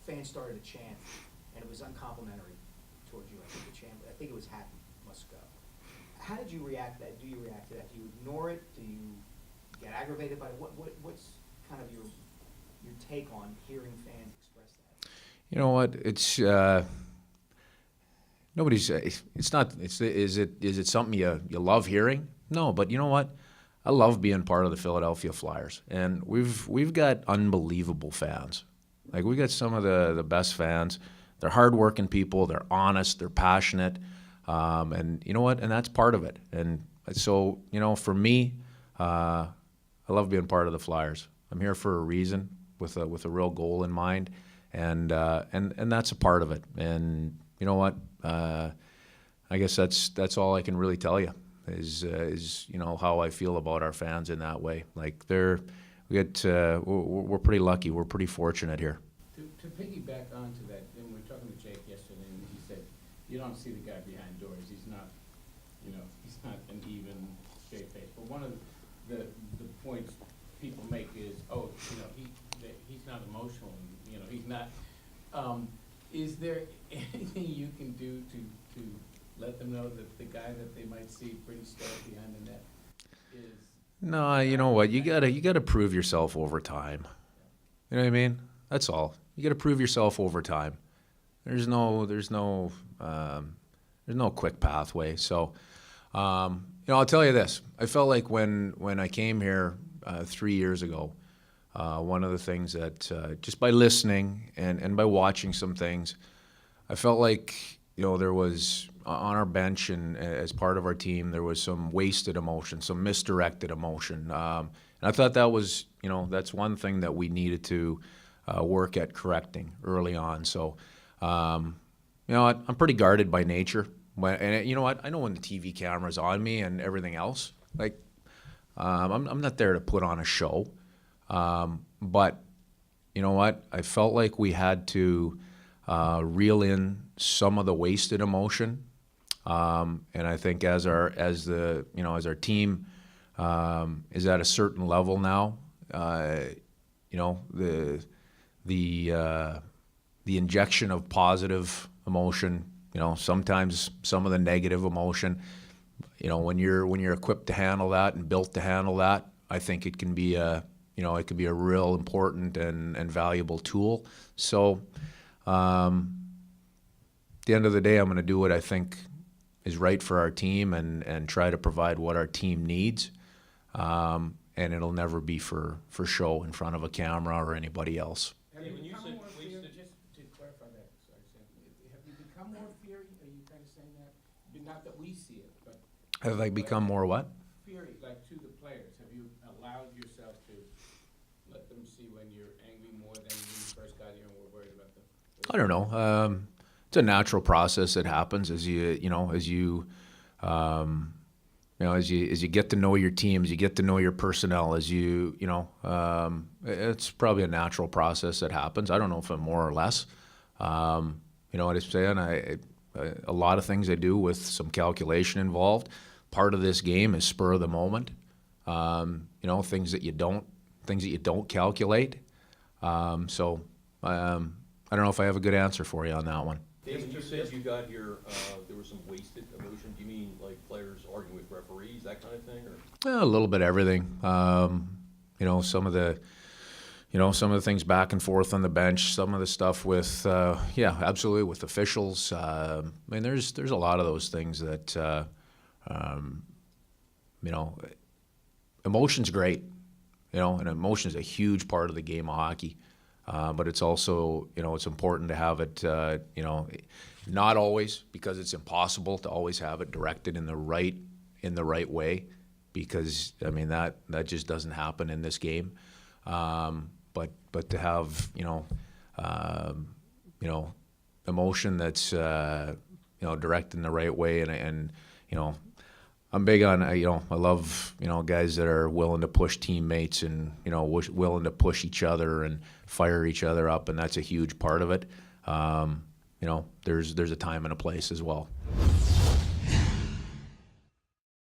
fans started to chant, and it was uncomplimentary towards you. I think the chant, I think it was "Happy Must Go." How did you react to that? Do you react to that? Do you ignore it? Do you get aggravated by it? What's kind of your take on hearing fans express that? You know what? It's nobody's. It's not. Is it something you love hearing? No, but you know what? I love being part of the Philadelphia Flyers, and we've got unbelievable fans. Like, we got some of the best fans. They're hardworking people. They're honest. They're passionate, and you know what? And that's part of it. And so, you know, for me, I love being part of the Flyers. I'm here for a reason, with a real goal in mind, and that's a part of it. And you know what? I guess that's all I can really tell you is you know, how I feel about our fans in that way. Like, we're pretty lucky. We're pretty fortunate here. To piggyback onto that, and we were talking to Jake yesterday, and he said, you don't see the guy behind doors. He's not, you know, he's not an even, straight face. But one of the points people make is, oh, you know, he's not emotional, and, you know, he's not. Is there anything you can do to let them know that the guy that they might see pretty stoic behind the net is? No, you know what? You gotta prove yourself over time. You know what I mean? That's all. You gotta prove yourself over time. There's no quick pathway. So, you know, I'll tell you this. I felt like when I came here 3 years ago, one of the things that just by listening and by watching some things, I felt like, you know, there was on our bench and as part of our team, there was some wasted emotion, some misdirected emotion. And I thought that was, you know, that's one thing that we needed to work at correcting early on. So, you know, I'm pretty guarded by nature. And you know what? I know when the TV camera's on me and everything else. Like, I'm not there to put on a show. But you know what? I felt like we had to reel in some of the wasted emotion. And I think as our team is at a certain level now, you know, the injection of positive emotion, you know, sometimes some of the negative emotion, you know, when you're equipped to handle that and built to handle that, I think it can be a real important and valuable tool. So, at the end of the day, I'm going to do what I think is right for our team and try to provide what our team needs. And it'll never be for show in front of a camera or anybody else. Have you become more feared, just to clarify that, sorry, Sam, have you become more feared? Are you kind of saying that? Not that we see it, but. Have I become more what? Fearing, like to the players. Have you allowed yourself to let them see when you're angry more than when you first got here and were worried about them? I don't know. It's a natural process that happens as you get to know your teams, you get to know your personnel, it's probably a natural process that happens. I don't know if I'm more or less. You know what I'm saying? A lot of things I do with some calculation involved. Part of this game is spur of the moment. You know, things that you don't calculate. So I don't know if I have a good answer for you on that one. Dave, when you said you got here, there was some wasted emotion. Do you mean like players arguing with referees, that kind of thing, or? A little bit of everything. You know, some of the things back and forth on the bench. Some of the stuff with, absolutely, with officials. I mean, there's a lot of those things that, you know, emotion's great. You know, and emotion is a huge part of the game of hockey. But it's also, you know, it's important to have it, you know, not always, because it's impossible to always have it directed in the right way, because I mean that just doesn't happen in this game. But to have, you know, emotion that's, you know, directed in the right way, and you know, I'm big on, you know, I love, you know, guys that are willing to push teammates and, you know, willing to push each other and fire each other up, and that's a huge part of it. You know, there's a time and a place as well.